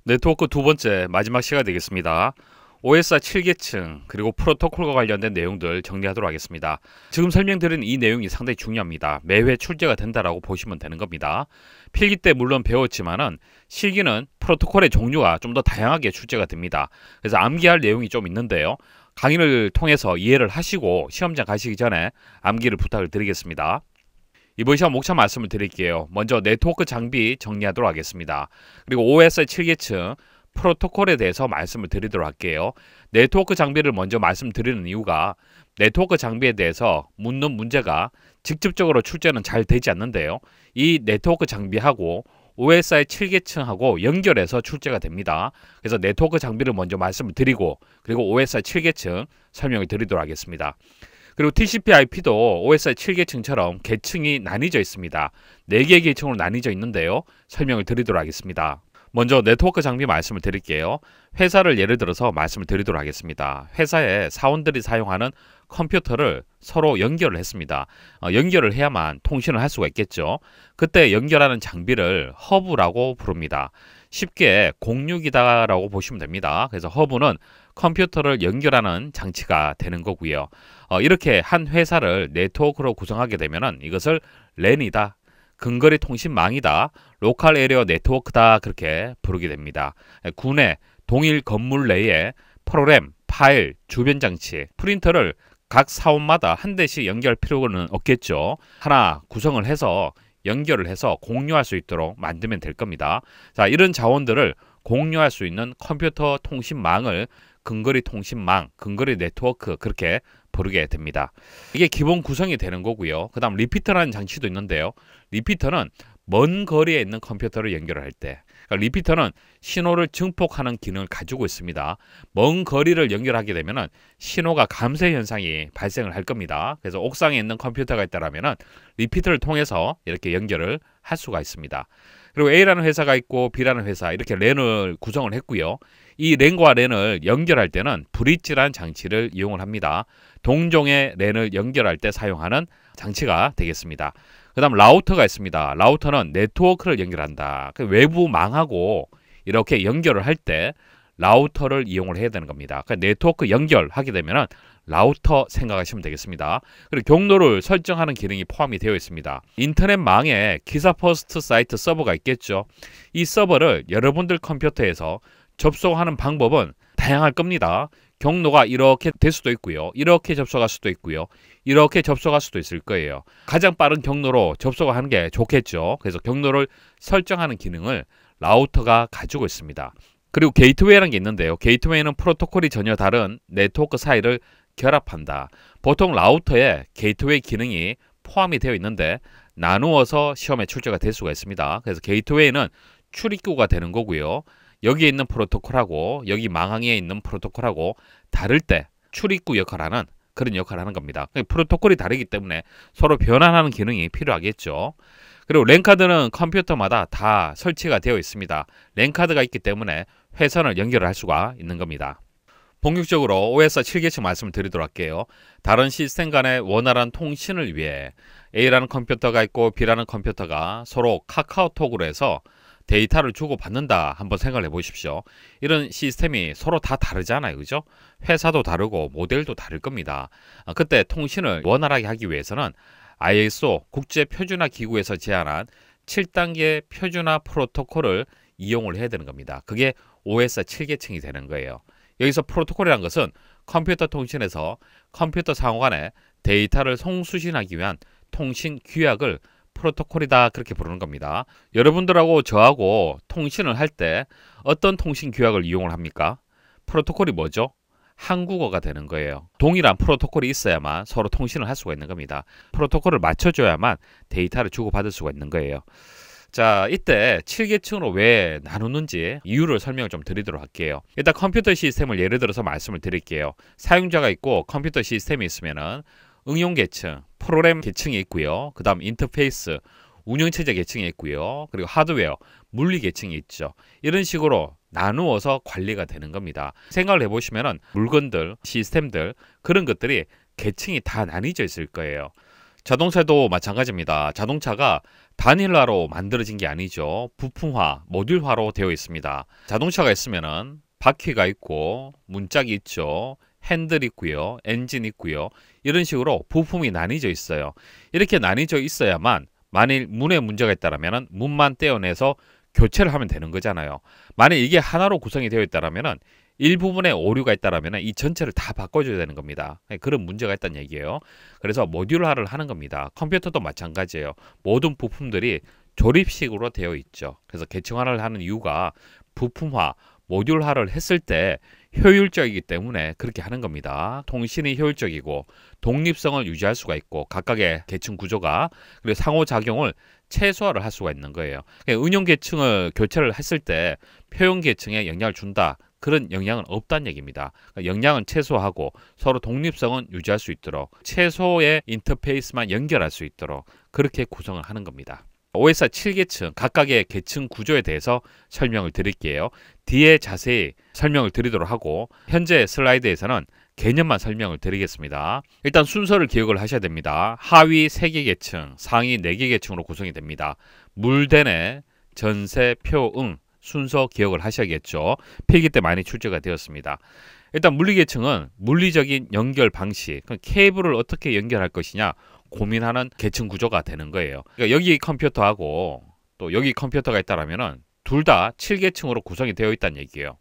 네트워크 두 번째 마지막 시간이 되겠습니다. OSI 7계층 그리고 프로토콜과 관련된 내용들 정리하도록 하겠습니다. 지금 설명드린 이 내용이 상당히 중요합니다. 매회 출제가 된다라고 보시면 되는 겁니다. 필기 때 물론 배웠지만은 실기는 프로토콜의 종류가 좀 더 다양하게 출제가 됩니다. 그래서 암기할 내용이 좀 있는데요. 강의를 통해서 이해를 하시고 시험장 가시기 전에 암기를 부탁을 드리겠습니다. 이번 시간 목차 말씀을 드릴게요. 먼저 네트워크 장비 정리하도록 하겠습니다. 그리고 OSI 7계층 프로토콜에 대해서 말씀을 드리도록 할게요. 네트워크 장비를 먼저 말씀드리는 이유가 네트워크 장비에 대해서 묻는 문제가 직접적으로 출제는 잘 되지 않는데요. 이 네트워크 장비하고 OSI 7계층하고 연결해서 출제가 됩니다. 그래서 네트워크 장비를 먼저 말씀을 드리고 그리고 OSI 7계층 설명을 드리도록 하겠습니다. 그리고 TCP/IP도 OSI 7계층처럼 계층이 나뉘어져 있습니다. 4개의 계층으로 나뉘어져 있는데요. 설명을 드리도록 하겠습니다. 먼저 네트워크 장비 말씀을 드릴게요. 회사를 예를 들어서 말씀을 드리도록 하겠습니다. 회사에 사원들이 사용하는 컴퓨터를 서로 연결을 했습니다. 연결을 해야만 통신을 할 수가 있겠죠. 그때 연결하는 장비를 허브라고 부릅니다. 쉽게 공유기다라고 보시면 됩니다. 그래서 허브는 컴퓨터를 연결하는 장치가 되는 거고요. 이렇게 한 회사를 네트워크로 구성하게 되면은 이것을 랜이다, 근거리 통신망이다, 로컬 에리어 네트워크다 그렇게 부르게 됩니다. 구내 동일 건물 내에 프로그램, 파일, 주변 장치, 프린터를 각 사원마다 한 대씩 연결할 필요는 없겠죠. 하나 구성을 해서 연결을 해서 공유할 수 있도록 만들면 될 겁니다. 자, 이런 자원들을 공유할 수 있는 컴퓨터 통신망을 근거리 통신망, 근거리 네트워크 그렇게 부르게 됩니다. 이게 기본 구성이 되는 거고요. 그 다음 리피터라는 장치도 있는데요. 리피터는 먼 거리에 있는 컴퓨터를 연결할 때, 그러니까 리피터는 신호를 증폭하는 기능을 가지고 있습니다. 먼 거리를 연결하게 되면 신호가 감쇄 현상이 발생을 할 겁니다. 그래서 옥상에 있는 컴퓨터가 있다면 리피터를 통해서 이렇게 연결을 할 수가 있습니다. 그리고 A라는 회사가 있고 B라는 회사 이렇게 랜을 구성을 했고요. 이 랜과 랜을 연결할 때는 브릿지라는 장치를 이용을 합니다. 동종의 랜을 연결할 때 사용하는 장치가 되겠습니다. 그 다음 라우터가 있습니다. 라우터는 네트워크를 연결한다. 외부 망하고 이렇게 연결을 할 때 라우터를 이용을 해야 되는 겁니다. 네트워크 연결하게 되면 라우터 생각하시면 되겠습니다. 그리고 경로를 설정하는 기능이 포함이 되어 있습니다. 인터넷망에 기사 퍼스트 사이트 서버가 있겠죠. 이 서버를 여러분들 컴퓨터에서 접속하는 방법은 다양할 겁니다. 경로가 이렇게 될 수도 있고요. 이렇게 접속할 수도 있고요. 이렇게 접속할 수도 있을 거예요. 가장 빠른 경로로 접속하는 게 좋겠죠. 그래서 경로를 설정하는 기능을 라우터가 가지고 있습니다. 그리고 게이트웨이라는 게 있는데요. 게이트웨이는 프로토콜이 전혀 다른 네트워크 사이를 결합한다. 보통 라우터에 게이트웨이 기능이 포함이 되어 있는데 나누어서 시험에 출제가 될 수가 있습니다. 그래서 게이트웨이는 출입구가 되는 거고요. 여기에 있는 프로토콜하고 여기 망항에 있는 프로토콜하고 다를 때 출입구 역할하는 그런 역할을 하는 겁니다. 프로토콜이 다르기 때문에 서로 변환하는 기능이 필요하겠죠. 그리고 랜카드는 컴퓨터마다 다 설치가 되어 있습니다. 랜카드가 있기 때문에 회선을 연결할 수가 있는 겁니다. 본격적으로 OSI 7계층 말씀을 드리도록 할게요. 다른 시스템 간의 원활한 통신을 위해 A라는 컴퓨터가 있고 B라는 컴퓨터가 서로 카카오톡으로 해서 데이터를 주고받는다 한번 생각을 해보십시오. 이런 시스템이 서로 다 다르잖아요. 그죠? 회사도 다르고 모델도 다를 겁니다. 그때 통신을 원활하게 하기 위해서는 ISO 국제표준화 기구에서 제안한 7단계 표준화 프로토콜을 이용을 해야 되는 겁니다. 그게 OSI 7계층이 되는 거예요. 여기서 프로토콜이라는 것은 컴퓨터 통신에서 컴퓨터 상호 간에 데이터를 송수신하기 위한 통신 규약을 프로토콜이다 그렇게 부르는 겁니다. 여러분들하고 저하고 통신을 할 때 어떤 통신 규약을 이용을 합니까? 프로토콜이 뭐죠? 한국어가 되는 거예요. 동일한 프로토콜이 있어야만 서로 통신을 할 수가 있는 겁니다. 프로토콜을 맞춰줘야만 데이터를 주고받을 수가 있는 거예요. 자, 이때 7계층으로 왜 나누는지 이유를 설명을 좀 드리도록 할게요. 일단 컴퓨터 시스템을 예를 들어서 말씀을 드릴게요. 사용자가 있고 컴퓨터 시스템이 있으면은 응용 계층, 프로그램 계층이 있고요. 그 다음 인터페이스, 운영체제 계층이 있고요. 그리고 하드웨어, 물리 계층이 있죠. 이런 식으로 나누어서 관리가 되는 겁니다. 생각을 해보시면은 물건들, 시스템들 그런 것들이 계층이 다 나뉘어져 있을 거예요. 자동차도 마찬가지입니다. 자동차가 단일화로 만들어진 게 아니죠. 부품화, 모듈화로 되어 있습니다. 자동차가 있으면은 바퀴가 있고 문짝이 있죠. 핸들 있고요. 엔진 있고요. 이런 식으로 부품이 나뉘어져 있어요. 이렇게 나뉘어져 있어야만 만일 문에 문제가 있다면 문만 떼어내서 교체를 하면 되는 거잖아요. 만일 이게 하나로 구성이 되어 있다면 일부분에 오류가 있다면 이 전체를 다 바꿔줘야 되는 겁니다. 그런 문제가 있다는 얘기예요. 그래서 모듈화를 하는 겁니다. 컴퓨터도 마찬가지예요. 모든 부품들이 조립식으로 되어 있죠. 그래서 계층화를 하는 이유가 부품화, 모듈화를 했을 때 효율적이기 때문에 그렇게 하는 겁니다. 통신이 효율적이고 독립성을 유지할 수가 있고 각각의 계층 구조가 그리고 상호작용을 최소화를 할 수가 있는 거예요. 응용 계층을 교체를 했을 때 표현 계층에 영향을 준다. 그런 영향은 없다는 얘기입니다. 영향은 최소화하고 서로 독립성은 유지할 수 있도록 최소의 인터페이스만 연결할 수 있도록 그렇게 구성을 하는 겁니다. OSR 7계층 각각의 계층 구조에 대해서 설명을 드릴게요. 뒤에 자세히 설명을 드리도록 하고 현재 슬라이드에서는 개념만 설명을 드리겠습니다. 일단 순서를 기억을 하셔야 됩니다. 하위 3개 계층, 상위 4개 계층으로 구성이 됩니다. 물대내, 전세, 표, 응 순서 기억을 하셔야겠죠. 필기 때 많이 출제가 되었습니다. 일단 물리계층은 물리적인 연결 방식, 케이블을 어떻게 연결할 것이냐 고민하는 계층 구조가 되는 거예요. 그러니까 여기 컴퓨터하고 또 여기 컴퓨터가 있다라면은 둘 다 7계층으로 구성이 되어 있다는 얘기예요.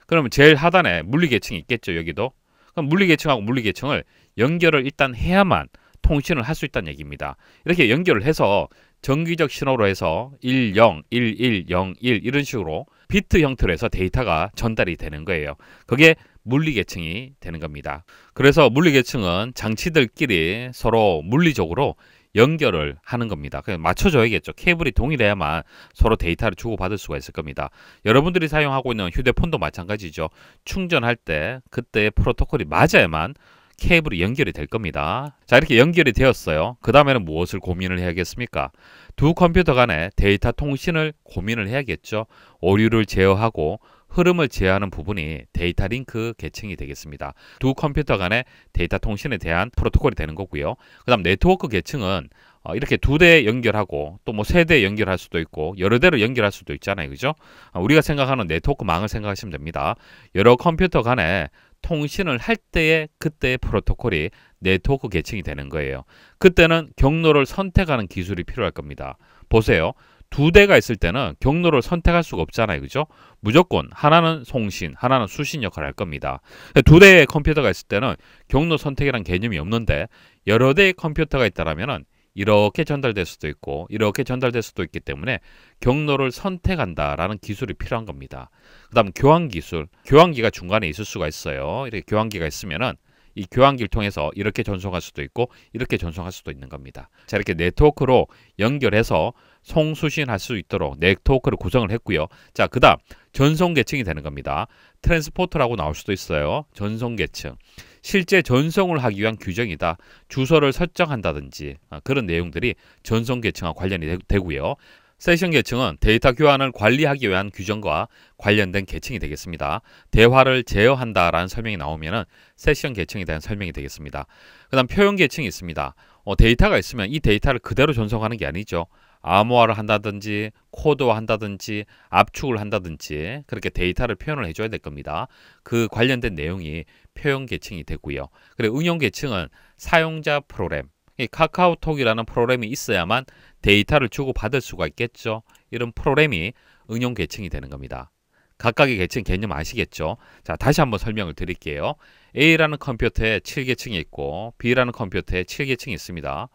그러면 제일 하단에 물리계층이 있겠죠, 여기도. 그럼 물리계층하고 물리계층을 연결을 일단 해야만 통신을 할 수 있다는 얘기입니다. 이렇게 연결을 해서 정기적 신호로 해서 10, 11, 01 이런 식으로 비트 형태로 해서 데이터가 전달이 되는 거예요. 그게 물리계층이 되는 겁니다. 그래서 물리계층은 장치들끼리 서로 물리적으로 연결을 하는 겁니다. 그냥 맞춰줘야겠죠. 케이블이 동일해야만 서로 데이터를 주고받을 수가 있을 겁니다. 여러분들이 사용하고 있는 휴대폰도 마찬가지죠. 충전할 때 그때의 프로토콜이 맞아야만 케이블이 연결이 될 겁니다. 자, 이렇게 연결이 되었어요. 그 다음에는 무엇을 고민을 해야겠습니까? 두 컴퓨터 간의 데이터 통신을 고민을 해야겠죠. 오류를 제어하고 흐름을 제어하는 부분이 데이터 링크 계층이 되겠습니다. 두 컴퓨터 간의 데이터 통신에 대한 프로토콜이 되는 거고요. 그 다음 네트워크 계층은 이렇게 2대 연결하고 또 뭐 3대 연결할 수도 있고 여러 대로 연결할 수도 있잖아요. 그죠? 우리가 생각하는 네트워크망을 생각하시면 됩니다. 여러 컴퓨터 간에 통신을 할 때의 그때의 프로토콜이 네트워크 계층이 되는 거예요. 그때는 경로를 선택하는 기술이 필요할 겁니다. 보세요. 2대가 있을 때는 경로를 선택할 수가 없잖아요. 그죠? 무조건 하나는 송신, 하나는 수신 역할을 할 겁니다. 2대의 컴퓨터가 있을 때는 경로 선택이란 개념이 없는데 여러 대의 컴퓨터가 있다라면은 이렇게 전달될 수도 있고 이렇게 전달될 수도 있기 때문에 경로를 선택한다라는 기술이 필요한 겁니다. 그 다음 교환 기술, 교환기가 중간에 있을 수가 있어요. 이렇게 교환기가 있으면은 이 교환기를 통해서 이렇게 전송할 수도 있고 이렇게 전송할 수도 있는 겁니다. 자, 이렇게 네트워크로 연결해서 송수신할 수 있도록 네트워크를 구성을 했고요. 자, 그 다음 전송 계층이 되는 겁니다. 트랜스포터라고 나올 수도 있어요. 전송 계층. 실제 전송을 하기 위한 규정이다. 주소를 설정한다든지 그런 내용들이 전송 계층과 관련이 되고요. 세션 계층은 데이터 교환을 관리하기 위한 규정과 관련된 계층이 되겠습니다. 대화를 제어한다라는 설명이 나오면 세션 계층에 대한 설명이 되겠습니다. 그 다음 표현 계층이 있습니다. 데이터가 있으면 이 데이터를 그대로 전송하는 게 아니죠. 암호화를 한다든지 코드화 한다든지 압축을 한다든지 그렇게 데이터를 표현을 해줘야 될 겁니다. 그 관련된 내용이 표현 계층이 되고요. 그리고 응용 계층은 사용자 프로그램, 이 카카오톡이라는 프로그램이 있어야만 데이터를 주고받을 수가 있겠죠. 이런 프로그램이 응용 계층이 되는 겁니다. 각각의 계층 개념 아시겠죠? 자, 다시 한번 설명을 드릴게요. A라는 컴퓨터에 7계층이 있고 B라는 컴퓨터에 7계층이 있습니다.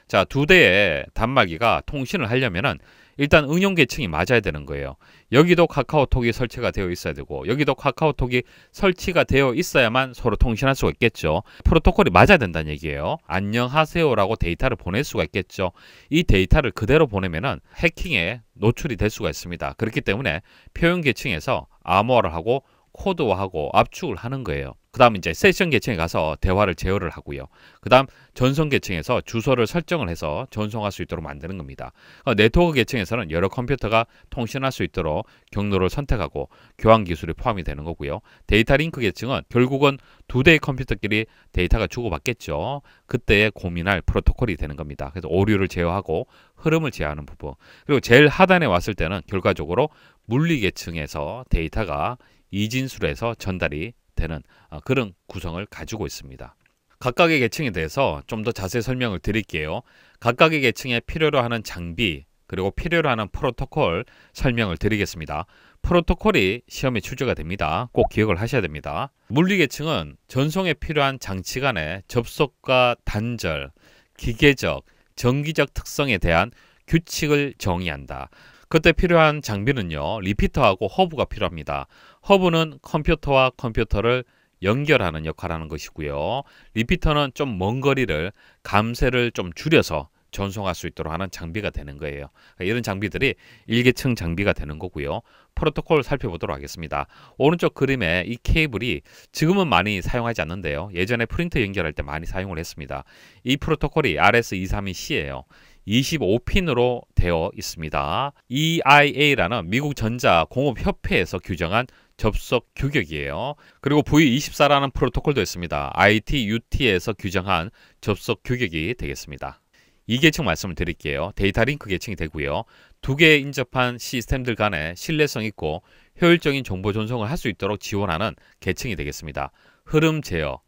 자, 2대의 단말기가 통신을 하려면은 일단 응용 계층이 맞아야 되는 거예요. 여기도 카카오톡이 설치가 되어 있어야 되고 여기도 카카오톡이 설치가 되어 있어야만 서로 통신할 수가 있겠죠. 프로토콜이 맞아야 된다는 얘기예요. 안녕하세요라고 데이터를 보낼 수가 있겠죠. 이 데이터를 그대로 보내면은 해킹에 노출이 될 수가 있습니다. 그렇기 때문에 표현 계층에서 암호화를 하고 코드화하고 압축을 하는 거예요. 그 다음 이제 세션 계층에 가서 대화를 제어를 하고요. 그 다음 전송 계층에서 주소를 설정을 해서 전송할 수 있도록 만드는 겁니다. 네트워크 계층에서는 여러 컴퓨터가 통신할 수 있도록 경로를 선택하고 교환 기술이 포함이 되는 거고요. 데이터 링크 계층은 결국은 두 대의 컴퓨터끼리 데이터가 주고받겠죠. 그때에 고민할 프로토콜이 되는 겁니다. 그래서 오류를 제어하고 흐름을 제어하는 부분. 그리고 제일 하단에 왔을 때는 결과적으로 물리 계층에서 데이터가 이진술에서 전달이 되는 그런 구성을 가지고 있습니다. 각각의 계층에 대해서 좀 더 자세히 설명을 드릴게요. 각각의 계층에 필요로 하는 장비 그리고 필요로 하는 프로토콜 설명을 드리겠습니다. 프로토콜이 시험에 출제가 됩니다. 꼭 기억을 하셔야 됩니다. 물리 계층은 전송에 필요한 장치 간의 접속과 단절, 기계적, 전기적 특성에 대한 규칙을 정의한다. 그때 필요한 장비는요, 리피터하고 허브가 필요합니다. 허브는 컴퓨터와 컴퓨터를 연결하는 역할을 하는 것이고요. 리피터는 좀 먼 거리를 감쇄를 좀 줄여서 전송할 수 있도록 하는 장비가 되는 거예요. 이런 장비들이 1계층 장비가 되는 거고요. 프로토콜 살펴보도록 하겠습니다. 오른쪽 그림에 이 케이블이 지금은 많이 사용하지 않는데요. 예전에 프린터 연결할 때 많이 사용을 했습니다. 이 프로토콜이 RS232C예요. 25핀으로 되어 있습니다. EIA라는 미국 전자공업협회에서 규정한 접속 규격이에요. 그리고 V24라는 프로토콜도 있습니다. ITUT에서 규정한 접속 규격이 되겠습니다. 2계층 말씀을 드릴게요. 데이터 링크 계층이 되고요. 두 개의 인접한 시스템들 간에 신뢰성 있고 효율적인 정보 전송을 할 수 있도록 지원하는 계층이 되겠습니다. 흐름 제어,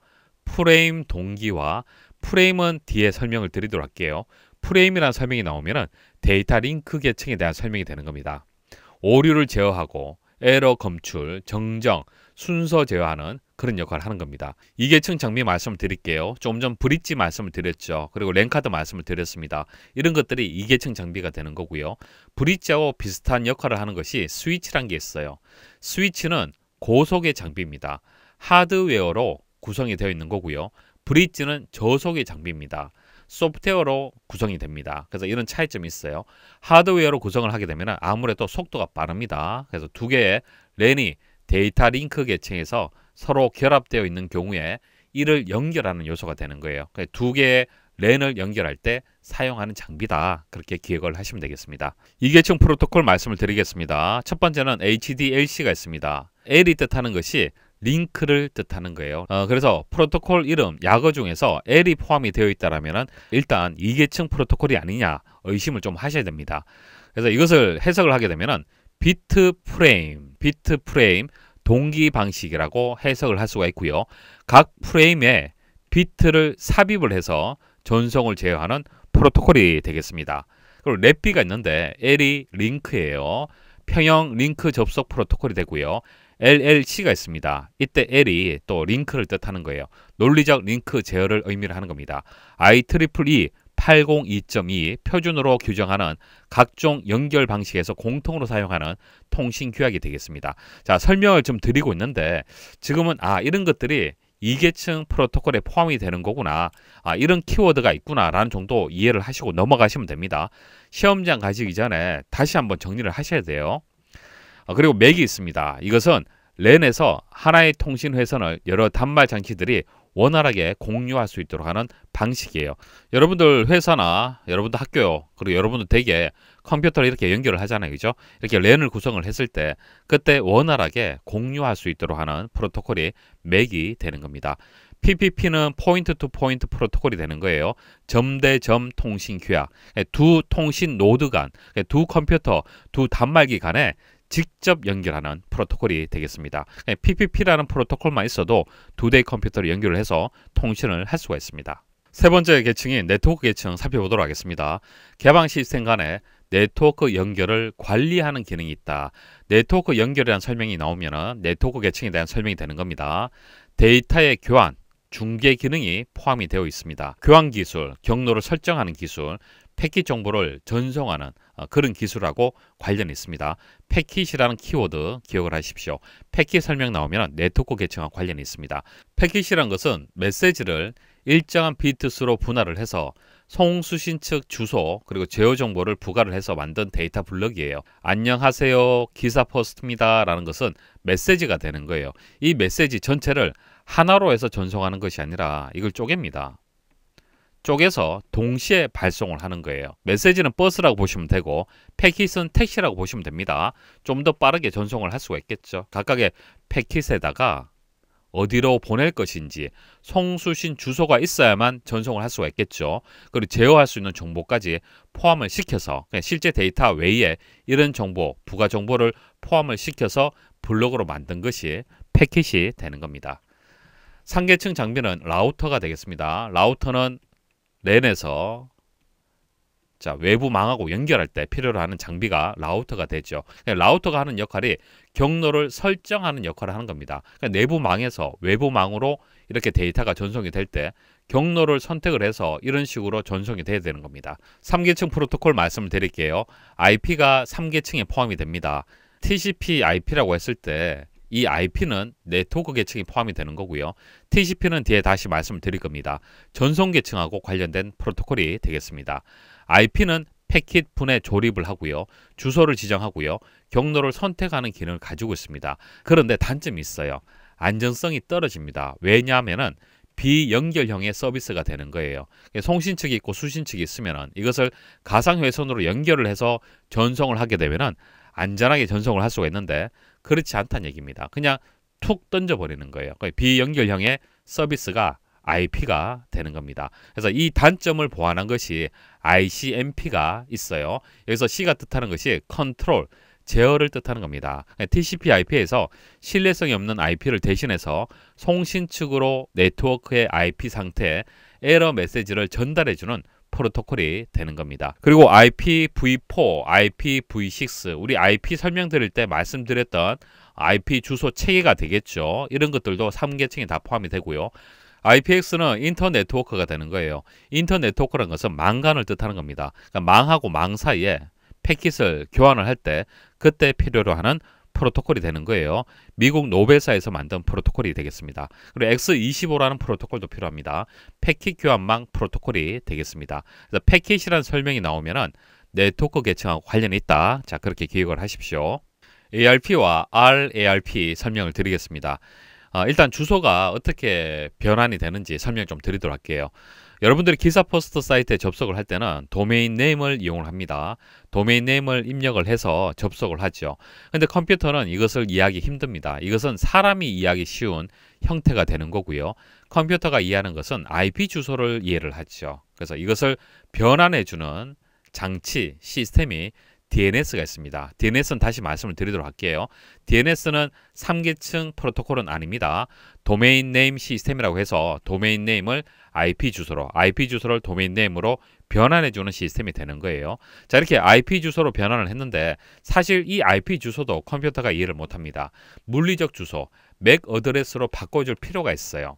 프레임 동기화, 프레임은 뒤에 설명을 드리도록 할게요. 프레임이라는 설명이 나오면 데이터 링크 계층에 대한 설명이 되는 겁니다. 오류를 제어하고 에러 검출, 정정, 순서 제어하는 그런 역할을 하는 겁니다. 2계층 장비 말씀을 드릴게요. 조금 전 브릿지 말씀을 드렸죠. 그리고 랜카드 말씀을 드렸습니다. 이런 것들이 2계층 장비가 되는 거고요. 브릿지하고 비슷한 역할을 하는 것이 스위치란 게 있어요. 스위치는 고속의 장비입니다. 하드웨어로 구성이 되어 있는 거고요. 브릿지는 저속의 장비입니다. 소프트웨어로 구성이 됩니다. 그래서 이런 차이점이 있어요. 하드웨어로 구성을 하게 되면 아무래도 속도가 빠릅니다. 그래서 두 개의 랜이 데이터 링크 계층에서 서로 결합되어 있는 경우에 이를 연결하는 요소가 되는 거예요. 두 개의 랜을 연결할 때 사용하는 장비다. 그렇게 기억을 하시면 되겠습니다. 2계층 프로토콜 말씀을 드리겠습니다. 첫 번째는 HDLC가 있습니다. L이 뜻하는 것이 링크를 뜻하는 거예요. 그래서 프로토콜 이름 약어 중에서 L이 포함이 되어 있다면 일단 2계층 프로토콜이 아니냐 의심을 좀 하셔야 됩니다. 그래서 이것을 해석을 하게 되면 비트 프레임 동기 방식이라고 해석을 할 수가 있고요. 각 프레임에 비트를 삽입을 해서 전송을 제어하는 프로토콜이 되겠습니다. 그리고 렛비가 있는데 L이 링크예요. 평형 링크 접속 프로토콜이 되고요. LLC가 있습니다. 이때 L이 또 링크를 뜻하는 거예요. 논리적 링크 제어를 의미를 하는 겁니다. IEEE 802.2 표준으로 규정하는 각종 연결 방식에서 공통으로 사용하는 통신 규약이 되겠습니다. 자, 설명을 좀 드리고 있는데 지금은 이런 것들이 2계층 프로토콜에 포함이 되는 거구나. 이런 키워드가 있구나 라는 정도 이해를 하시고 넘어가시면 됩니다. 시험장 가시기 전에 다시 한번 정리를 하셔야 돼요. 그리고 맥이 있습니다. 이것은 랜에서 하나의 통신 회선을 여러 단말 장치들이 원활하게 공유할 수 있도록 하는 방식이에요. 여러분들 회사나 여러분들 학교 그리고 여러분들 댁에 컴퓨터를 이렇게 연결을 하잖아요. 그죠? 이렇게 랜을 구성을 했을 때 그때 원활하게 공유할 수 있도록 하는 프로토콜이 맥이 되는 겁니다. PPP는 포인트 투 포인트 프로토콜이 되는 거예요. 점 대 점 통신 규약. 두 통신 노드 간, 두 컴퓨터, 두 단말기 간에 직접 연결하는 프로토콜이 되겠습니다. PPP라는 프로토콜만 있어도 두 대의 컴퓨터를 연결을 해서 통신을 할 수가 있습니다. 세 번째 계층인 네트워크 계층 살펴보도록 하겠습니다. 개방 시스템 간에 네트워크 연결을 관리하는 기능이 있다. 네트워크 연결이라는 설명이 나오면 네트워크 계층에 대한 설명이 되는 겁니다. 데이터의 교환, 중계 기능이 포함이 되어 있습니다. 교환 기술, 경로를 설정하는 기술, 패킷 정보를 전송하는 그런 기술하고 관련이 있습니다. 패킷이라는 키워드 기억을 하십시오. 패킷 설명 나오면 네트워크 계층과 관련이 있습니다. 패킷이라는 것은 메시지를 일정한 비트 수로 분할을 해서 송수신 측 주소 그리고 제어 정보를 부과를 해서 만든 데이터 블럭이에요. 안녕하세요 기사 포스트입니다 라는 것은 메시지가 되는 거예요. 이 메시지 전체를 하나로 해서 전송하는 것이 아니라 이걸 쪼갭니다. 쪼개서 동시에 발송을 하는 거예요. 메시지는 버스라고 보시면 되고 패킷은 택시라고 보시면 됩니다. 좀 더 빠르게 전송을 할 수가 있겠죠. 각각의 패킷에다가 어디로 보낼 것인지 송수신 주소가 있어야만 전송을 할 수가 있겠죠. 그리고 제어할 수 있는 정보까지 포함을 시켜서 실제 데이터 외에 이런 정보, 부가 정보를 포함을 시켜서 블록으로 만든 것이 패킷이 되는 겁니다. 상계층 장비는 라우터가 되겠습니다. 라우터는 랜에서 외부 망하고 연결할 때 필요로 하는 장비가 라우터가 되죠. 라우터가 하는 역할이 경로를 설정하는 역할을 하는 겁니다. 내부 망에서 외부 망으로 이렇게 데이터가 전송이 될 때 경로를 선택을 해서 이런 식으로 전송이 돼야 되는 겁니다. 3계층 프로토콜 말씀을 드릴게요. IP가 3계층에 포함이 됩니다. TCP/IP라고 했을 때 이 IP는 네트워크 계층이 포함이 되는 거고요. TCP는 뒤에 다시 말씀을 드릴 겁니다. 전송 계층하고 관련된 프로토콜이 되겠습니다. IP는 패킷 분해 조립을 하고요. 주소를 지정하고요. 경로를 선택하는 기능을 가지고 있습니다. 그런데 단점이 있어요. 안전성이 떨어집니다. 왜냐하면 비연결형의 서비스가 되는 거예요. 송신 측이 있고 수신 측이 있으면 이것을 가상회선으로 연결을 해서 전송을 하게 되면 안전하게 전송을 할 수가 있는데 그렇지 않다는 얘기입니다. 그냥 툭 던져버리는 거예요. 비연결형의 서비스가 IP가 되는 겁니다. 그래서 이 단점을 보완한 것이 ICMP가 있어요. 여기서 C가 뜻하는 것이 컨트롤, 제어를 뜻하는 겁니다. TCP/IP에서 신뢰성이 없는 IP를 대신해서 송신 측으로 네트워크의 IP 상태에 에러 메시지를 전달해주는 프로토콜이 되는 겁니다. 그리고 IPv4, IPv6, 우리 IP 설명드릴 때 말씀드렸던 IP 주소 체계가 되겠죠. 이런 것들도 3계층에 다 포함이 되고요. IPX는 인터 네트워크가 되는 거예요. 인터 네트워크라는 것은 망간을 뜻하는 겁니다. 그러니까 망하고 망 사이에 패킷을 교환을 할 때 그때 필요로 하는 프로토콜이 되는 거예요. 미국 노벨사에서 만든 프로토콜이 되겠습니다. 그리고 X25라는 프로토콜도 필요합니다. 패킷 교환망 프로토콜이 되겠습니다. 그래서 패킷이라는 설명이 나오면은 네트워크 계층하고 관련이 있다. 자, 그렇게 기억을 하십시오. ARP와 RARP 설명을 드리겠습니다. 일단 주소가 어떻게 변환이 되는지 설명 좀 드리도록 할게요. 여러분들이 기사 포스트 사이트에 접속을 할 때는 도메인 네임을 이용을 합니다. 도메인 네임을 입력을 해서 접속을 하죠. 근데 컴퓨터는 이것을 이해하기 힘듭니다. 이것은 사람이 이해하기 쉬운 형태가 되는 거고요. 컴퓨터가 이해하는 것은 IP 주소를 이해를 하죠. 그래서 이것을 변환해주는 장치, 시스템이 DNS가 있습니다. DNS는 다시 말씀을 드리도록 할게요. DNS는 3계층 프로토콜은 아닙니다. 도메인 네임 시스템이라고 해서 도메인 네임을 IP 주소로, IP 주소를 도메인 네임으로 변환해주는 시스템이 되는 거예요. 자, 이렇게 IP 주소로 변환을 했는데 사실 이 IP 주소도 컴퓨터가 이해를 못합니다. 물리적 주소, 맥 어드레스로 바꿔줄 필요가 있어요.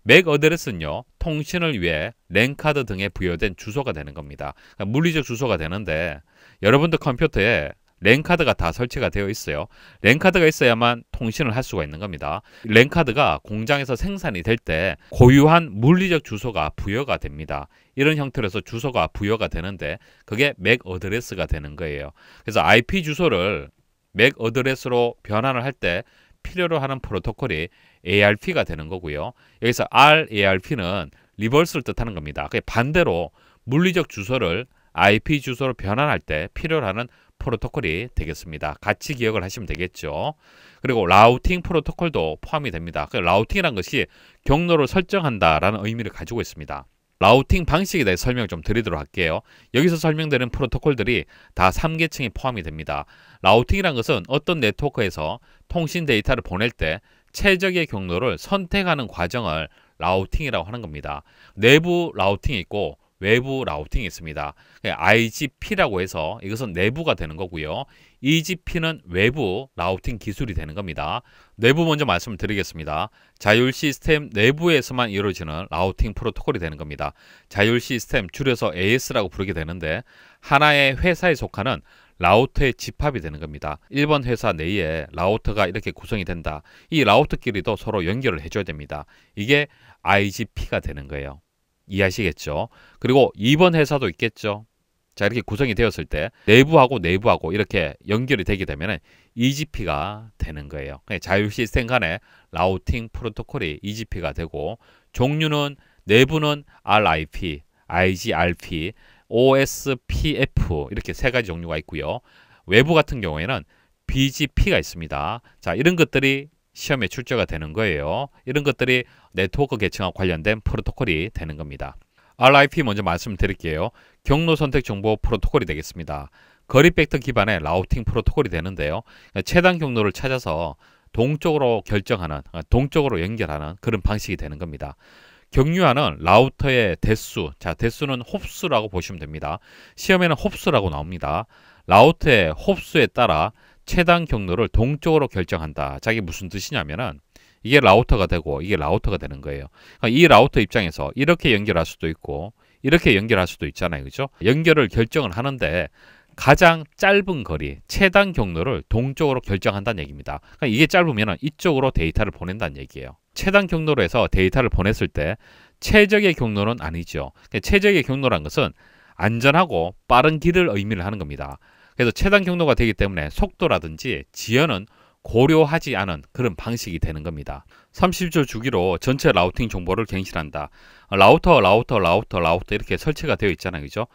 맥 어드레스는요, 통신을 위해 랜카드 등에 부여된 주소가 되는 겁니다. 그러니까 물리적 주소가 되는데 여러분들 컴퓨터에 랜카드가 다 설치가 되어 있어요. 랜카드가 있어야만 통신을 할 수가 있는 겁니다. 랜카드가 공장에서 생산이 될 때 고유한 물리적 주소가 부여가 됩니다. 이런 형태로 해서 주소가 부여가 되는데 그게 맥 어드레스가 되는 거예요. 그래서 IP 주소를 맥 어드레스로 변환을 할 때 필요로 하는 프로토콜이 ARP가 되는 거고요. 여기서 RARP는 리버스를 뜻하는 겁니다. 반대로 물리적 주소를 IP 주소로 변환할 때 필요로 하는 프로토콜이 되겠습니다. 같이 기억을 하시면 되겠죠. 그리고 라우팅 프로토콜도 포함이 됩니다. 라우팅이란 것이 경로를 설정한다라는 의미를 가지고 있습니다. 라우팅 방식에 대해 설명을 좀 드리도록 할게요. 여기서 설명되는 프로토콜들이 다 3계층에 포함이 됩니다. 라우팅이란 것은 어떤 네트워크에서 통신 데이터를 보낼 때 최적의 경로를 선택하는 과정을 라우팅이라고 하는 겁니다. 내부 라우팅이 있고 외부 라우팅이 있습니다. IGP라고 해서 이것은 내부가 되는 거고요. EGP는 외부 라우팅 기술이 되는 겁니다. 내부 먼저 말씀을 드리겠습니다. 자율 시스템 내부에서만 이루어지는 라우팅 프로토콜이 되는 겁니다. 자율 시스템 줄여서 AS라고 부르게 되는데 하나의 회사에 속하는 라우터의 집합이 되는 겁니다. 1번 회사 내에 라우터가 이렇게 구성이 된다. 이 라우터끼리도 서로 연결을 해줘야 됩니다. 이게 IGP가 되는 거예요. 이해하시겠죠? 그리고 2번 회사도 있겠죠. 자, 이렇게 구성이 되었을 때 내부하고 내부하고 이렇게 연결이 되게 되면 EGP가 되는 거예요. 자율 시스템 간의 라우팅 프로토콜이 EGP가 되고, 종류는 내부는 RIP, IGRP, OSPF 이렇게 세 가지 종류가 있고요. 외부 같은 경우에는 BGP가 있습니다. 자, 이런 것들이 시험에 출제가 되는 거예요. 이런 것들이 네트워크 계층과 관련된 프로토콜이 되는 겁니다. RIP 먼저 말씀드릴게요. 경로 선택 정보 프로토콜이 되겠습니다. 거리 벡터 기반의 라우팅 프로토콜이 되는데요. 최단 경로를 찾아서 동쪽으로 결정하는, 동쪽으로 연결하는 그런 방식이 되는 겁니다. 경유하는 라우터의 대수, 자, 대수는 홉수라고 보시면 됩니다. 시험에는 홉수라고 나옵니다. 라우터의 홉수에 따라 최단 경로를 동쪽으로 결정한다. 자, 이게 무슨 뜻이냐면은 이게 라우터가 되고 이게 라우터가 되는 거예요. 그러니까 이 라우터 입장에서 이렇게 연결할 수도 있고 이렇게 연결할 수도 있잖아요. 그죠? 연결을 결정을 하는데 가장 짧은 거리, 최단 경로를 동쪽으로 결정한다는 얘기입니다. 그러니까 이게 짧으면 이쪽으로 데이터를 보낸다는 얘기예요. 최단 경로로 해서 데이터를 보냈을 때 최적의 경로는 아니죠. 최적의 경로란 것은 안전하고 빠른 길을 의미를 하는 겁니다. 그래서 최단 경로가 되기 때문에 속도라든지 지연은 고려하지 않은 그런 방식이 되는 겁니다. 30초 주기로 전체 라우팅 정보를 갱신한다. 라우터 이렇게 설치가 되어 있잖아요. 그죠?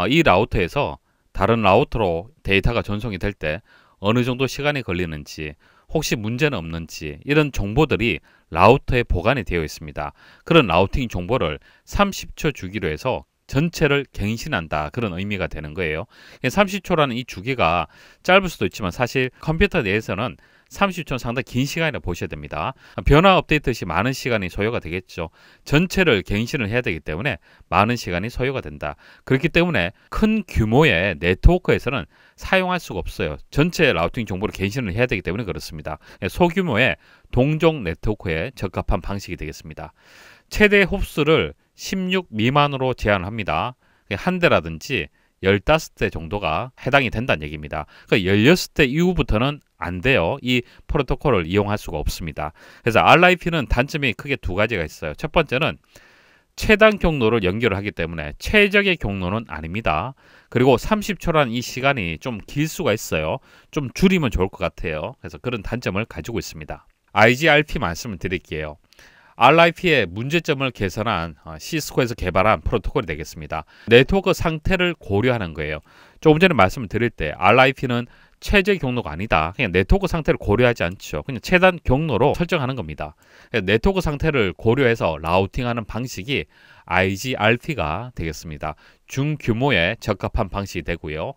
이 라우터에서 다른 라우터로 데이터가 전송이 될 때 어느 정도 시간이 걸리는지, 혹시 문제는 없는지, 이런 정보들이 라우터에 보관이 되어 있습니다. 그런 라우팅 정보를 30초 주기로 해서 전체를 갱신한다, 그런 의미가 되는 거예요. 30초라는 이 주기가 짧을 수도 있지만 사실 컴퓨터 내에서는 30초는 상당히 긴 시간이라 보셔야 됩니다. 변화 업데이트 시 많은 시간이 소요가 되겠죠. 전체를 갱신을 해야 되기 때문에 많은 시간이 소요가 된다. 그렇기 때문에 큰 규모의 네트워크에서는 사용할 수가 없어요. 전체 라우팅 정보를 갱신을 해야 되기 때문에 그렇습니다. 소규모의 동종 네트워크에 적합한 방식이 되겠습니다. 최대 홉수를 16 미만으로 제한합니다. 한 대라든지 15대 정도가 해당이 된다는 얘기입니다. 그러니까 16대 이후부터는 안 돼요. 이 프로토콜을 이용할 수가 없습니다. 그래서 RIP는 단점이 크게 두 가지가 있어요. 첫 번째는 최단 경로를 연결을 하기 때문에 최적의 경로는 아닙니다. 그리고 30초라는 이 시간이 좀 길 수가 있어요. 좀 줄이면 좋을 것 같아요. 그래서 그런 단점을 가지고 있습니다. IGRP 말씀을 드릴게요. RIP의 문제점을 개선한 시스코에서 개발한 프로토콜이 되겠습니다. 네트워크 상태를 고려하는 거예요. 조금 전에 말씀을 드릴 때 RIP는 최적의 경로가 아니다. 그냥 네트워크 상태를 고려하지 않죠. 그냥 최단 경로로 설정하는 겁니다. 네트워크 상태를 고려해서 라우팅하는 방식이 IGRP가 되겠습니다. 중규모에 적합한 방식이 되고요.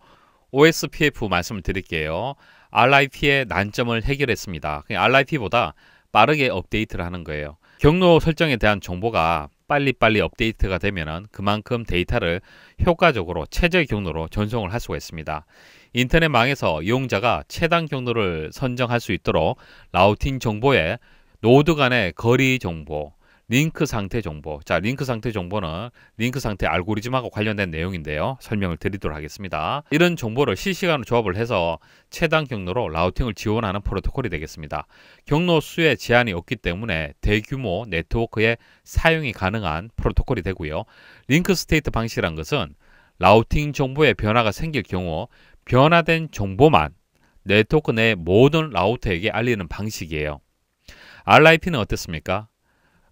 OSPF 말씀을 드릴게요. RIP의 난점을 해결했습니다. 그냥 RIP보다 빠르게 업데이트를 하는 거예요. 경로 설정에 대한 정보가 빨리빨리 업데이트가 되면 그만큼 데이터를 효과적으로 최적의 경로로 전송을 할 수가 있습니다. 인터넷망에서 이용자가 최단 경로를 선정할 수 있도록 라우팅 정보에 노드 간의 거리 정보, 링크 상태 정보. 자, 링크 상태 정보는 링크 상태 알고리즘하고 관련된 내용인데요. 설명을 드리도록 하겠습니다. 이런 정보를 실시간으로 조합을 해서 최단 경로로 라우팅을 지원하는 프로토콜이 되겠습니다. 경로 수에 제한이 없기 때문에 대규모 네트워크에 사용이 가능한 프로토콜이 되고요. 링크 스테이트 방식이란 것은 라우팅 정보에 변화가 생길 경우 변화된 정보만 네트워크 내 모든 라우터에게 알리는 방식이에요. RIP는 어땠습니까?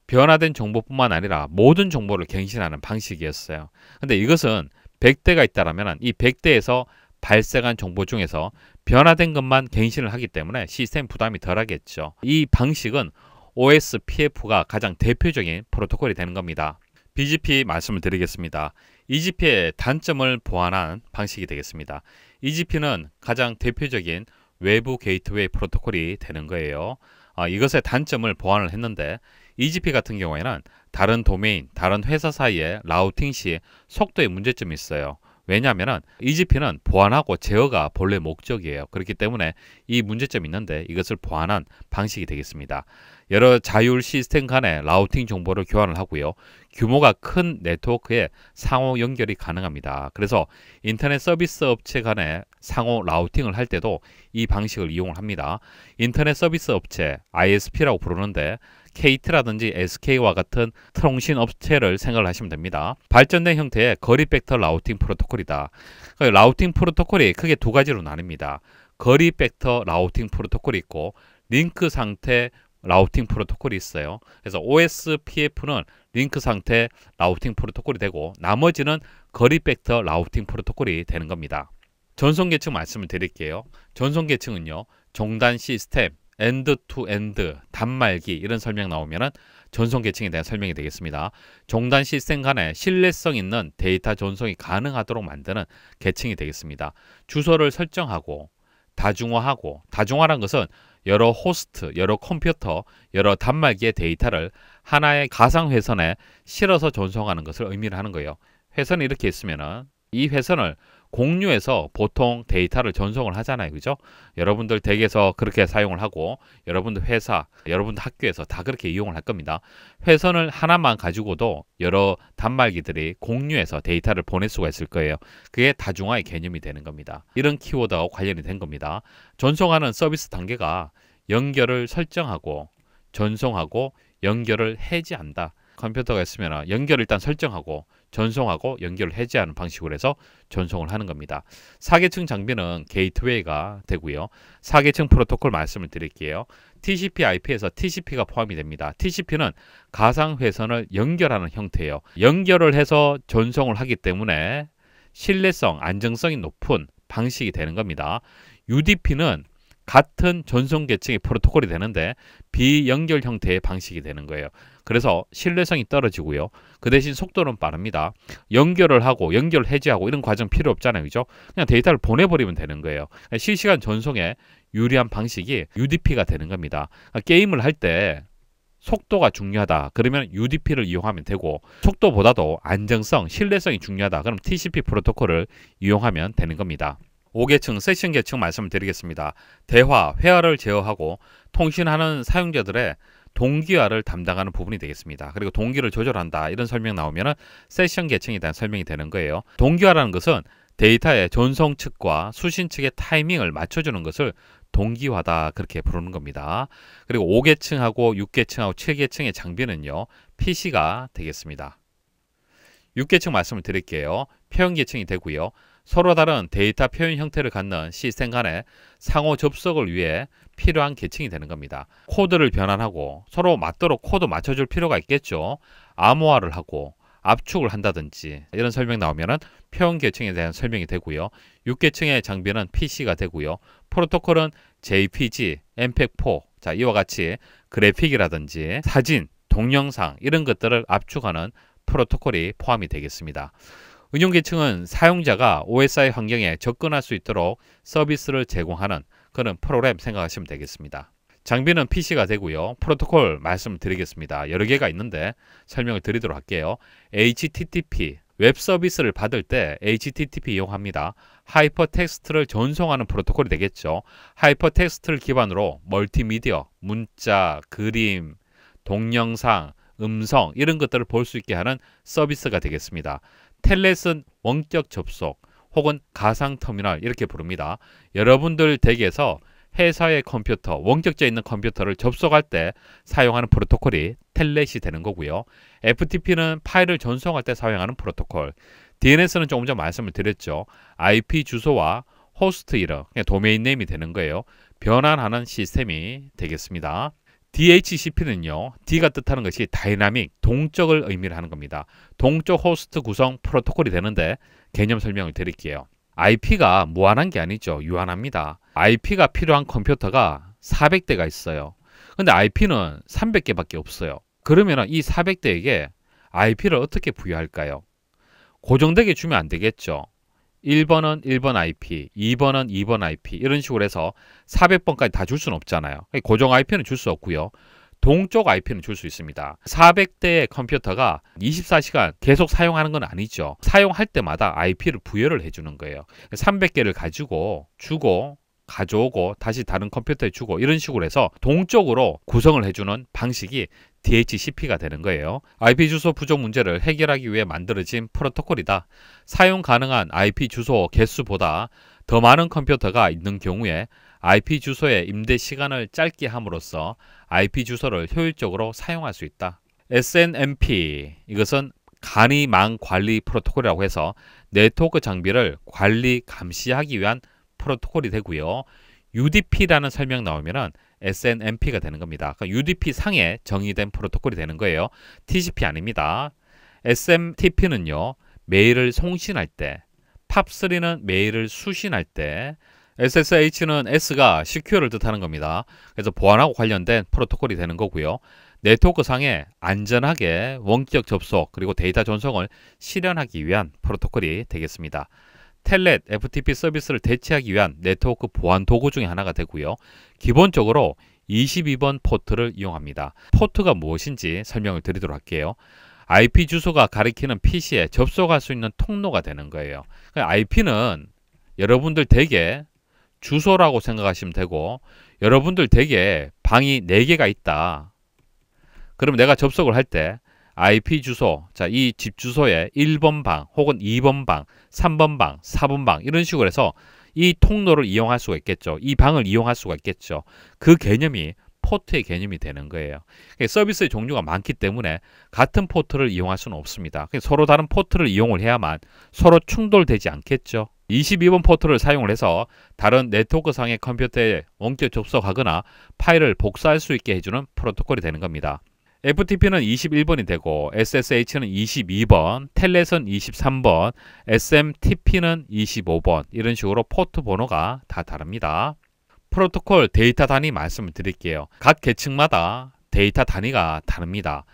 변화된 정보뿐만 아니라 모든 정보를 갱신하는 방식이었어요. 근데 이것은 100대가 있다면 이 100대에서 발생한 정보 중에서 변화된 것만 갱신을 하기 때문에 시스템 부담이 덜하겠죠. 이 방식은 OSPF가 가장 대표적인 프로토콜이 되는 겁니다. BGP 말씀을 드리겠습니다. EGP의 단점을 보완한 방식이 되겠습니다. EGP는 가장 대표적인 외부 게이트웨이 프로토콜이 되는 거예요. 이것의 단점을 보완을 했는데 EGP 같은 경우에는 다른 도메인, 다른 회사 사이에 라우팅 시 속도에 문제점이 있어요. 왜냐하면 EGP는 보완하고 제어가 본래 목적이에요. 그렇기 때문에 이 문제점이 있는데 이것을 보완한 방식이 되겠습니다. 여러 자율 시스템 간의 라우팅 정보를 교환을 하고요. 규모가 큰 네트워크에 상호 연결이 가능합니다. 그래서 인터넷 서비스 업체 간의 상호 라우팅을 할 때도 이 방식을 이용을 합니다. 인터넷 서비스 업체 ISP라고 부르는데 KT라든지 SK와 같은 통신 업체를 생각을 하시면 됩니다. 발전된 형태의 거리 벡터 라우팅 프로토콜이다. 라우팅 프로토콜이 크게 두 가지로 나뉩니다. 거리 벡터 라우팅 프로토콜이 있고 링크 상태 라우팅 프로토콜이 있어요. 그래서 OSPF는 링크 상태 라우팅 프로토콜이 되고 나머지는 거리 벡터 라우팅 프로토콜이 되는 겁니다. 전송 계층 말씀을 드릴게요. 전송 계층은요, 종단 시스템, 엔드 투 엔드, 단말기 이런 설명 나오면은 전송 계층에 대한 설명이 되겠습니다. 종단 시스템 간에 신뢰성 있는 데이터 전송이 가능하도록 만드는 계층이 되겠습니다. 주소를 설정하고 다중화하고, 다중화란 것은 여러 호스트, 여러 컴퓨터, 여러 단말기의 데이터를 하나의 가상 회선에 실어서 전송하는 것을 의미를 하는 거예요. 회선이 이렇게 있으면은 이 회선을 공유해서 보통 데이터를 전송을 하잖아요. 그죠? 여러분들 댁에서 그렇게 사용을 하고 여러분들 회사, 여러분들 학교에서 다 그렇게 이용을 할 겁니다. 회선을 하나만 가지고도 여러 단말기들이 공유해서 데이터를 보낼 수가 있을 거예요. 그게 다중화의 개념이 되는 겁니다. 이런 키워드와 관련이 된 겁니다. 전송하는 서비스 단계가 연결을 설정하고 전송하고 연결을 해지한다. 컴퓨터가 있으면 연결을 일단 설정하고 전송하고 연결을 해제하는 방식으로 해서 전송을 하는 겁니다. 4계층 장비는 게이트웨이가 되고요. 4계층 프로토콜 말씀을 드릴게요. TCP, IP에서 TCP가 포함이 됩니다. TCP는 가상회선을 연결하는 형태예요. 연결을 해서 전송을 하기 때문에 신뢰성, 안정성이 높은 방식이 되는 겁니다. UDP는 같은 전송 계층의 프로토콜이 되는데 비연결 형태의 방식이 되는 거예요. 그래서 신뢰성이 떨어지고요. 그 대신 속도는 빠릅니다. 연결을 하고 연결 해제하고 이런 과정 필요 없잖아요. 그죠? 그냥 데이터를 보내버리면 되는 거예요. 실시간 전송에 유리한 방식이 UDP가 되는 겁니다. 게임을 할 때 속도가 중요하다. 그러면 UDP를 이용하면 되고 속도보다도 안정성, 신뢰성이 중요하다. 그럼 TCP 프로토콜을 이용하면 되는 겁니다. 5계층 세션 계층 말씀을 드리겠습니다. 대화, 회화를 제어하고 통신하는 사용자들의 동기화를 담당하는 부분이 되겠습니다. 그리고 동기를 조절한다. 이런 설명 나오면 세션 계층에 대한 설명이 되는 거예요. 동기화라는 것은 데이터의 전송 측과 수신 측의 타이밍을 맞춰주는 것을 동기화다. 그렇게 부르는 겁니다. 그리고 5계층하고 6계층하고 7계층의 장비는요, PC가 되겠습니다. 6계층 말씀을 드릴게요. 표현 계층이 되고요. 서로 다른 데이터 표현 형태를 갖는 시스템 간의 상호 접속을 위해 필요한 계층이 되는 겁니다. 코드를 변환하고 서로 맞도록 코드 맞춰줄 필요가 있겠죠. 암호화를 하고 압축을 한다든지 이런 설명 나오면은 표현 계층에 대한 설명이 되고요. 6계층의 장비는 PC가 되고요. 프로토콜은 JPG, MPEG-4, 자, 이와 같이 그래픽이라든지 사진, 동영상 이런 것들을 압축하는 프로토콜이 포함이 되겠습니다. 운영 계층은 사용자가 OSI 환경에 접근할 수 있도록 서비스를 제공하는 그런 프로그램 생각하시면 되겠습니다. 장비는 PC가 되고요. 프로토콜 말씀을 드리겠습니다. 여러 개가 있는데 설명을 드리도록 할게요. HTTP, 웹 서비스를 받을 때 HTTP 이용합니다. 하이퍼텍스트를 전송하는 프로토콜이 되겠죠. 하이퍼텍스트를 기반으로 멀티미디어, 문자, 그림, 동영상, 음성 이런 것들을 볼 수 있게 하는 서비스가 되겠습니다. 텔넷은 원격 접속 혹은 가상터미널 이렇게 부릅니다. 여러분들 댁에서 회사의 컴퓨터, 원격제 있는 컴퓨터를 접속할 때 사용하는 프로토콜이 텔넷이 되는 거고요. FTP는 파일을 전송할 때 사용하는 프로토콜. DNS는 조금 전 말씀을 드렸죠. IP 주소와 호스트 이름, 도메인 네임이 되는 거예요. 변환하는 시스템이 되겠습니다. DHCP는요, D가 뜻하는 것이 다이나믹, 동적을 의미를 하는 겁니다. 동적 호스트 구성 프로토콜이 되는데 개념 설명을 드릴게요. IP가 무한한 게 아니죠. 유한합니다. IP가 필요한 컴퓨터가 400대가 있어요. 근데 IP는 300개밖에 없어요. 그러면 이 400대에게 IP를 어떻게 부여할까요? 고정되게 주면 안 되겠죠. 1번은 1번 IP, 2번은 2번 IP 이런 식으로 해서 400번까지 다 줄 수는 없잖아요. 고정 IP는 줄 수 없고요. 동쪽 IP는 줄 수 있습니다. 400대의 컴퓨터가 24시간 계속 사용하는 건 아니죠. 사용할 때마다 IP를 부여를 해주는 거예요. 300개를 가지고 주고 가져오고 다시 다른 컴퓨터에 주고 이런 식으로 해서 동쪽으로 구성을 해주는 방식이 DHCP가 되는 거예요. IP 주소 부족 문제를 해결하기 위해 만들어진 프로토콜이다. 사용 가능한 IP 주소 개수보다 더 많은 컴퓨터가 있는 경우에 IP 주소의 임대 시간을 짧게 함으로써 IP 주소를 효율적으로 사용할 수 있다. SNMP, 이것은 간이망 관리 프로토콜이라고 해서 네트워크 장비를 관리 감시하기 위한 프로토콜이 되고요. UDP라는 설명 나오면은 SNMP가 되는 겁니다. 그러니까 UDP 상에 정의된 프로토콜이 되는 거예요. TCP 아닙니다. SMTP는요, 메일을 송신할 때, POP3는 메일을 수신할 때, SSH는 S가 Secure를 뜻하는 겁니다. 그래서 보안하고 관련된 프로토콜이 되는 거고요. 네트워크 상에 안전하게 원격 접속 그리고 데이터 전송을 실현하기 위한 프로토콜이 되겠습니다. 텔넷, FTP 서비스를 대체하기 위한 네트워크 보안 도구 중에 하나가 되고요. 기본적으로 22번 포트를 이용합니다. 포트가 무엇인지 설명을 드리도록 할게요. IP 주소가 가리키는 PC에 접속할 수 있는 통로가 되는 거예요. IP는 여러분들 댁에 주소라고 생각하시면 되고, 여러분들 댁에 방이 4개가 있다. 그럼 내가 접속을 할 때 IP 주소, 자, 이 집 주소에 1번 방 혹은 2번 방, 3번 방, 4번 방 이런 식으로 해서 이 통로를 이용할 수가 있겠죠. 이 방을 이용할 수가 있겠죠. 그 개념이 포트의 개념이 되는 거예요. 서비스의 종류가 많기 때문에 같은 포트를 이용할 수는 없습니다. 서로 다른 포트를 이용을 해야만 서로 충돌되지 않겠죠. 22번 포트를 사용을 해서 다른 네트워크상의 컴퓨터에 원격 접속하거나 파일을 복사할 수 있게 해주는 프로토콜이 되는 겁니다. FTP는 21번이 되고 SSH는 22번, 텔넷은 23번, SMTP는 25번 이런 식으로 포트 번호가 다 다릅니다. 프로토콜 데이터 단위 말씀을 드릴게요. 각 계층마다 데이터 단위가 다릅니다.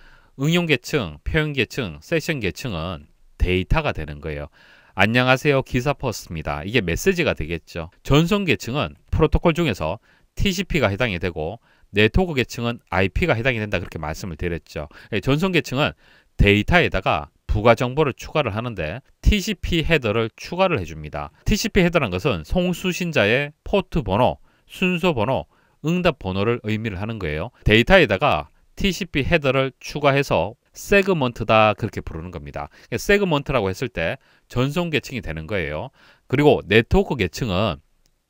응용 계층, 표현 계층, 세션 계층은 데이터가 되는 거예요. 안녕하세요 기사퍼스트입니다. 이게 메시지가 되겠죠. 전송 계층은 프로토콜 중에서 TCP가 해당이 되고 네트워크 계층은 IP가 해당이 된다 그렇게 말씀을 드렸죠. 전송 계층은 데이터에다가 부가 정보를 추가를 하는데 TCP 헤더를 추가를 해줍니다. TCP 헤더란 것은 송수신자의 포트 번호, 순서 번호, 응답 번호를 의미를 하는 거예요. 데이터에다가 TCP 헤더를 추가해서 세그먼트다 그렇게 부르는 겁니다. 세그먼트라고 했을 때 전송 계층이 되는 거예요. 그리고 네트워크 계층은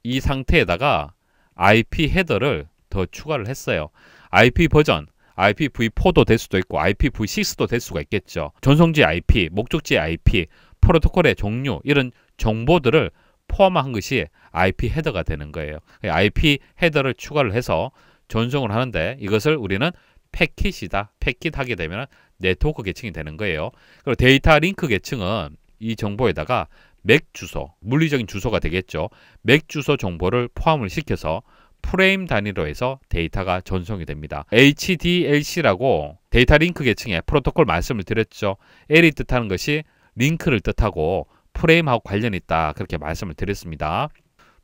이 상태에다가 IP 헤더를 더 추가를 했어요. IP 버전, IPv4도 될 수도 있고 IPv6도 될 수가 있겠죠. 전송지 IP, 목적지 IP, 프로토콜의 종류 이런 정보들을 포함한 것이 IP 헤더가 되는 거예요. IP 헤더를 추가를 해서 전송을 하는데 이것을 우리는 패킷이다. 패킷하게 되면 네트워크 계층이 되는 거예요. 그리고 데이터 링크 계층은 이 정보에다가 맥 주소, 물리적인 주소가 되겠죠. 맥 주소 정보를 포함을 시켜서 프레임 단위로 해서 데이터가 전송이 됩니다. HDLC라고 데이터 링크 계층의 프로토콜 말씀을 드렸죠. L이 뜻하는 것이 링크를 뜻하고 프레임하고 관련이 있다 그렇게 말씀을 드렸습니다.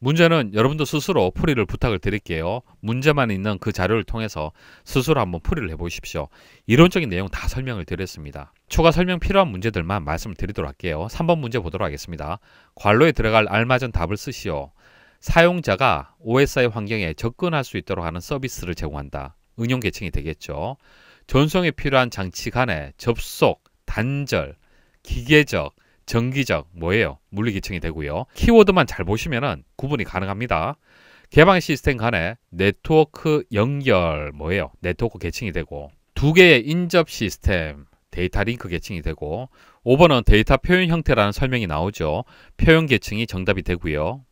문제는 여러분도 스스로 풀이를 부탁을 드릴게요. 문제만 있는 그 자료를 통해서 스스로 한번 풀이를 해보십시오. 이론적인 내용 다 설명을 드렸습니다. 추가 설명 필요한 문제들만 말씀을 드리도록 할게요. 3번 문제 보도록 하겠습니다. 괄호에 들어갈 알맞은 답을 쓰시오. 사용자가 OSI 환경에 접근할 수 있도록 하는 서비스를 제공한다. 응용 계층이 되겠죠. 전송에 필요한 장치 간의 접속, 단절, 기계적, 정기적 뭐예요? 물리 계층이 되고요. 키워드만 잘 보시면은 구분이 가능합니다. 개방 시스템 간의 네트워크 연결 뭐예요? 네트워크 계층이 되고, 두 개의 인접 시스템 데이터 링크 계층이 되고, 5번은 데이터 표현 형태라는 설명이 나오죠. 표현 계층이 정답이 되고요.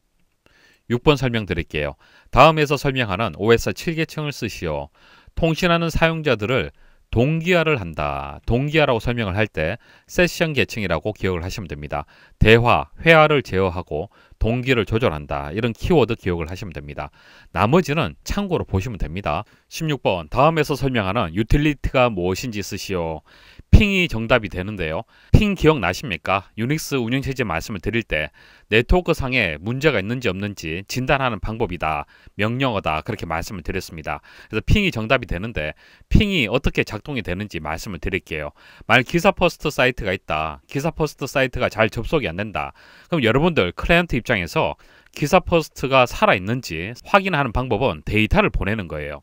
6번 설명드릴게요. 다음에서 설명하는 OSI 7계층을 쓰시오. 통신하는 사용자들을 동기화를 한다. 동기화라고 설명을 할 때 세션 계층이라고 기억을 하시면 됩니다. 대화, 회화를 제어하고 동기를 조절한다. 이런 키워드 기억을 하시면 됩니다. 나머지는 참고로 보시면 됩니다. 16번 다음에서 설명하는 유틸리티가 무엇인지 쓰시오. 핑이 정답이 되는데요. 핑 기억나십니까? 유닉스 운영체제 말씀을 드릴 때 네트워크 상에 문제가 있는지 없는지 진단하는 방법이다. 명령어다. 그렇게 말씀을 드렸습니다. 그래서 핑이 정답이 되는데 핑이 어떻게 작동이 되는지 말씀을 드릴게요. 만약 기사 퍼스트 사이트가 있다. 기사 퍼스트 사이트가 잘 접속이 안 된다. 그럼 여러분들 클라이언트 입장에서 기사 퍼스트가 살아있는지 확인하는 방법은 데이터를 보내는 거예요.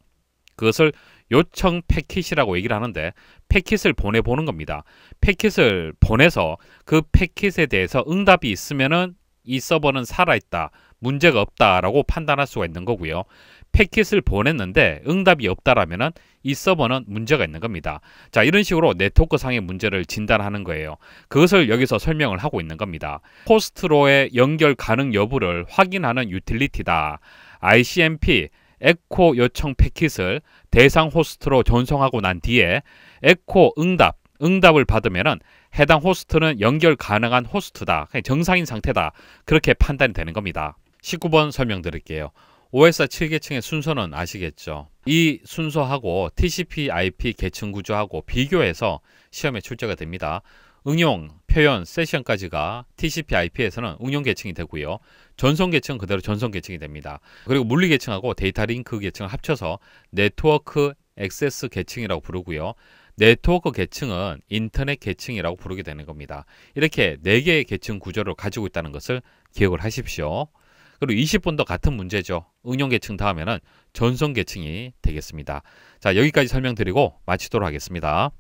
그것을 요청 패킷이라고 얘기를 하는데 패킷을 보내보는 겁니다. 패킷을 보내서 그 패킷에 대해서 응답이 있으면은 이 서버는 살아있다, 문제가 없다라고 판단할 수가 있는 거고요. 패킷을 보냈는데 응답이 없다라면은 이 서버는 문제가 있는 겁니다. 자, 이런 식으로 네트워크상의 문제를 진단하는 거예요. 그것을 여기서 설명을 하고 있는 겁니다. 호스트로의 연결 가능 여부를 확인하는 유틸리티다. ICMP 에코 요청 패킷을 대상 호스트로 전송하고 난 뒤에 에코 응답을 받으면은 해당 호스트는 연결 가능한 호스트다, 그냥 정상인 상태다, 그렇게 판단이 되는 겁니다. 19번 설명드릴게요. OSR 7계층의 순서는 아시겠죠? 이 순서하고 TCP/IP 계층 구조하고 비교해서 시험에 출제가 됩니다. 응용, 표현, 세션까지가 TCP/IP에서는 응용 계층이 되고요. 전송 계층은 그대로 전송 계층이 됩니다. 그리고 물리 계층하고 데이터 링크 계층을 합쳐서 네트워크 액세스 계층이라고 부르고요. 네트워크 계층은 인터넷 계층이라고 부르게 되는 겁니다. 이렇게 4개의 계층 구조를 가지고 있다는 것을 기억을 하십시오. 그리고 20번도 같은 문제죠. 응용 계층 다음에는 전송 계층이 되겠습니다. 자, 여기까지 설명드리고 마치도록 하겠습니다.